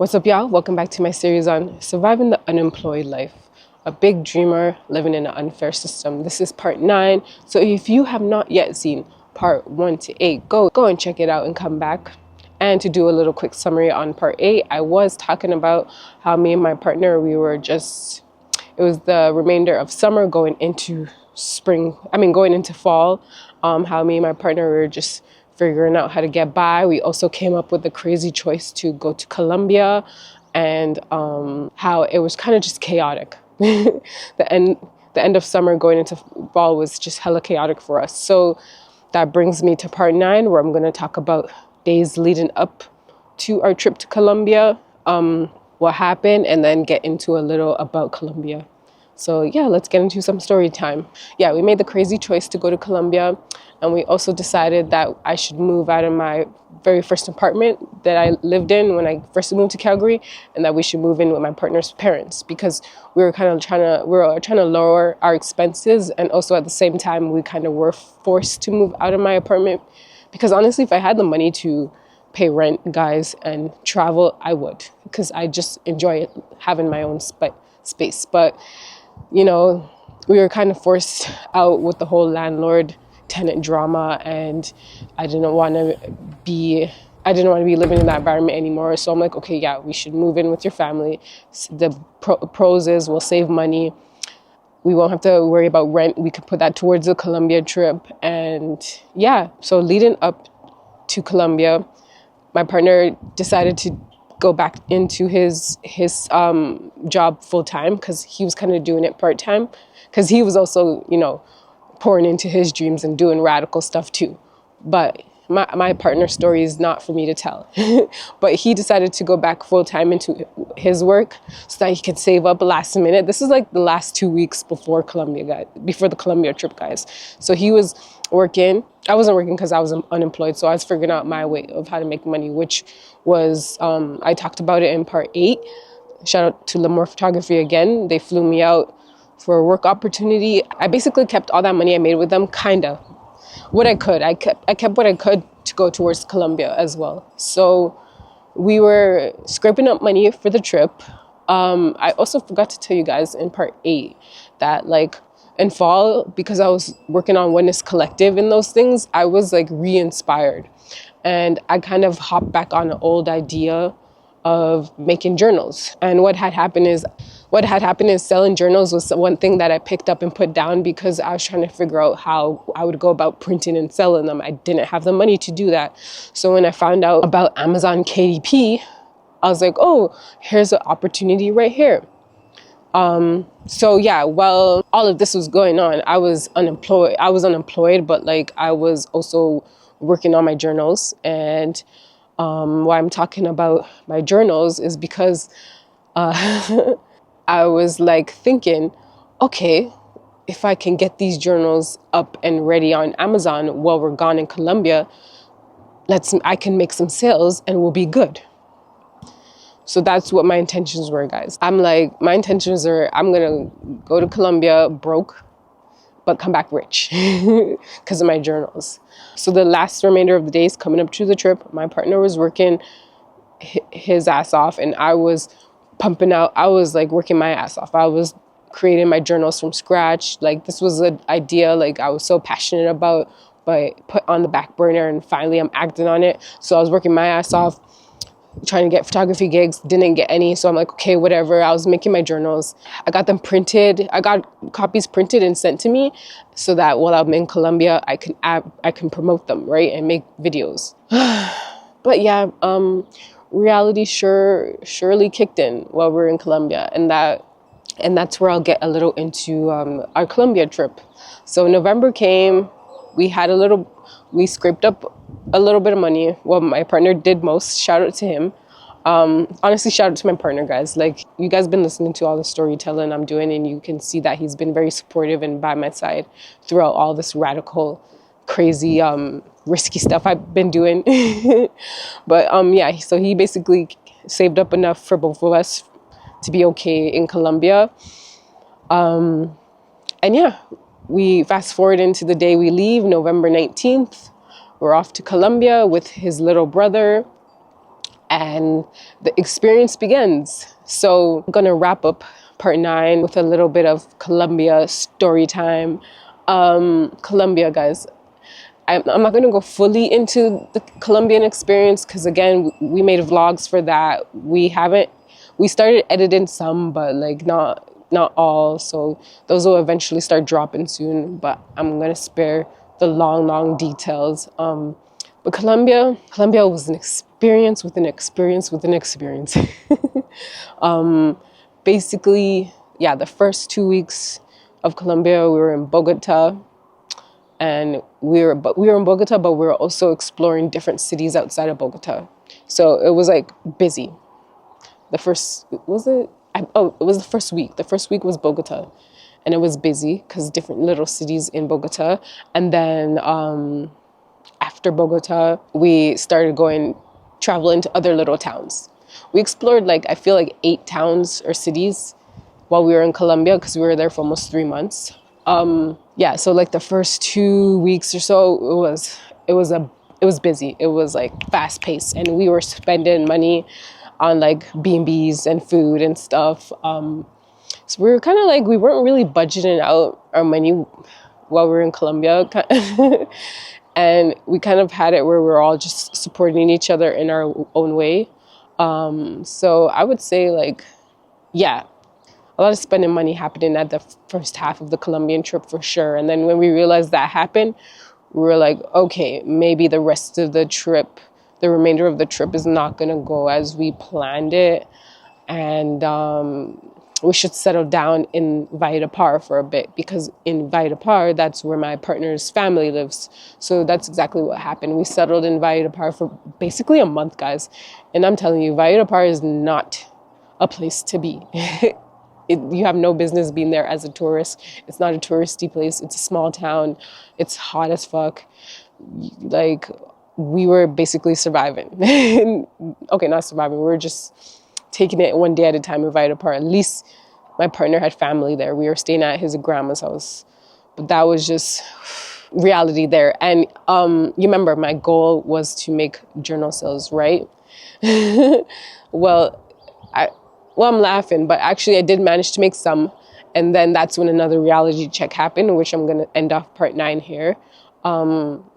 What's up, y'all? Welcome back to my series on surviving the unemployed life. A big dreamer living in an unfair system. This is part 9. So if you have not yet seen part 1 to 8, go and check it out and come back. And to do a little quick summary on part 8, I was talking about how me and my partner, it was the remainder of summer going into going into fall. How me and my partner were just figuring out how to get by. We also came up with the crazy choice to go to Colombia, and how it was kind of just chaotic. The end of summer going into fall was just hella chaotic for us. So that brings me to part 9, where I'm going to talk about days leading up to our trip to Colombia, what happened, and then get into a little about Colombia. So yeah, let's get into some story time. Yeah, we made the crazy choice to go to Colombia, and we also decided that I should move out of my very first apartment that I lived in when I first moved to Calgary, and that we should move in with my partner's parents, because we were trying to lower our expenses, and also at the same time we kind of were forced to move out of my apartment, because honestly, if I had the money to pay rent, guys, and travel, I would, because I just enjoy having my own space. But you know, we were kind of forced out with the whole landlord-tenant drama, and I didn't want to be living in that environment anymore. So I'm like, okay, yeah, we should move in with your family. The pros is we'll save money. We won't have to worry about rent. We could put that towards the Colombia trip. And yeah, so leading up to Colombia, my partner decided to go back into his job full-time, because he was kind of doing it part-time, because he was also, pouring into his dreams and doing radical stuff too. But my partner's story is not for me to tell. But he decided to go back full-time into his work so that he could save up last minute. This is like the last 2 weeks before the Colombia trip, guys. So he was working. I wasn't working because I was unemployed, so I was figuring out my way of how to make money, which was, I talked about it in part 8. Shout out to Lamore Photography again. They flew me out for a work opportunity. I basically kept all that money I made with them, kinda. What I could. I kept what I could to go towards Colombia as well. So we were scraping up money for the trip. I also forgot to tell you guys in part 8 that in fall, because I was working on Oneness Collective and those things, I was re-inspired. And I kind of hopped back on an old idea of making journals. And what had happened is selling journals was one thing that I picked up and put down, because I was trying to figure out how I would go about printing and selling them. I didn't have the money to do that. So when I found out about Amazon KDP, I was like, oh, here's an opportunity right here. So yeah, while all of this was going on, I was unemployed, but I was also working on my journals. And why I'm talking about my journals is because I was thinking, okay, if I can get these journals up and ready on Amazon while we're gone in Colombia, I can make some sales and we'll be good. So that's what my intentions were, guys. My intentions are, I'm going to go to Colombia broke, but come back rich because of my journals. So the last remainder of the days coming up to the trip, my partner was working his ass off, and I was pumping out. I was working my ass off. I was creating my journals from scratch. This was an idea I was so passionate about, but put on the back burner, and finally I'm acting on it. So I was working my ass off, trying to get photography gigs, didn't get any. So I'm like, okay, whatever. I was making my journals. I got them printed. I got copies printed and sent to me so that while I'm in Colombia, I can promote them, right? And make videos. But yeah, reality surely kicked in while we were in Colombia. And that's where I'll get a little into our Colombia trip. So November came, we scraped up a little bit of money. Well, my partner did most. Shout out to him. Honestly, shout out to my partner, guys. You guys been listening to all the storytelling I'm doing, and you can see that he's been very supportive and by my side throughout all this radical, crazy, risky stuff I've been doing. But yeah, so he basically saved up enough for both of us to be okay in Colombia. And yeah, we fast forward into the day we leave, November 19th. We're off to Colombia with his little brother. and the experience begins. So I'm gonna wrap up part 9 with a little bit of Colombia story time. Colombia, guys, I'm not going to go fully into the Colombian experience because, again, we made vlogs for that. We started editing some, but like not all. So those will eventually start dropping soon. But I'm going to spare the long details. But Colombia was an experience with an experience with an experience. Basically, yeah, the first 2 weeks of Colombia, we were in Bogota. And we were in Bogota, but we were also exploring different cities outside of Bogota. So it was like busy. The first, was it? It was the first week. The first week was Bogota. And it was busy because different little cities in Bogota. And then after Bogota, we started traveling to other little towns. We explored I feel like 8 towns or cities while we were in Colombia because we were there for almost 3 months. Yeah, so like the first 2 weeks or so, it was busy. It was like fast paced, and we were spending money on like B&Bs and food and stuff. So we were kind of like, we weren't really budgeting out our money while we were in Colombia. And we kind of had it where we were all just supporting each other in our own way. So I would say yeah, a lot of spending money happening at the first half of the Colombian trip for sure. And then when we realized that happened, we were like, okay, maybe the rest of the trip, the remainder of the trip is not going to go as we planned it. And we should settle down in Valledupar for a bit, because in Valledupar, that's where my partner's family lives. So that's exactly what happened. We settled in Valledupar for basically a month, guys. And I'm telling you, Valledupar is not a place to be. You have no business being there as a tourist. It's not a touristy place. It's a small town. It's hot as fuck. Like, we were basically surviving. Okay, not surviving. We were just taking it one day at a time in Valledupar. At least my partner had family there. We were staying at his grandma's house. But that was just reality there. And you remember, my goal was to make journal sales, right? Well, I'm laughing, but actually I did manage to make some. And then that's when another reality check happened, which I'm going to end off part 9 here,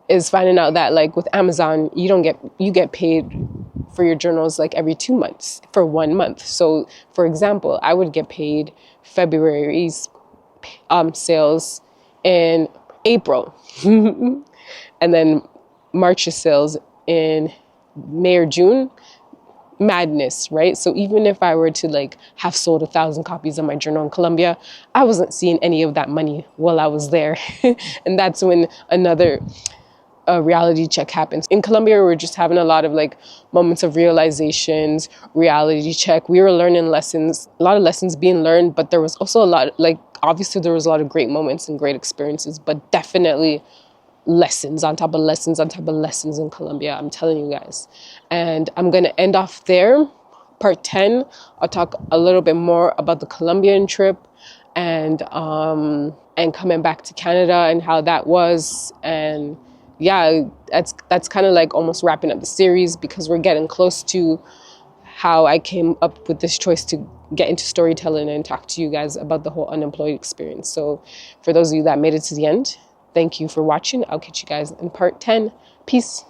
is finding out that with Amazon, you get paid for your journals every 2 months for 1 month. So for example, I would get paid February's sales in April, and then March's sales in May or June. Madness, right? So even if I were to have sold 1,000 copies of my journal in Colombia, I wasn't seeing any of that money while I was there. And that's when another reality check happens. In Colombia, we were just having a lot of moments of realizations, reality check. We were learning lessons, a lot of lessons being learned, but there was also a lot, obviously there was a lot of great moments and great experiences, but definitely lessons on top of lessons on top of lessons in Colombia, I'm telling you guys. And I'm going to end off there. Part 10, I'll talk a little bit more about the Colombian trip and coming back to Canada and how that was. And yeah, that's kind of almost wrapping up the series, because we're getting close to how I came up with this choice to get into storytelling and talk to you guys about the whole Unemployed experience. So for those of you that made it to the end, thank you for watching. I'll catch you guys in part 10. Peace.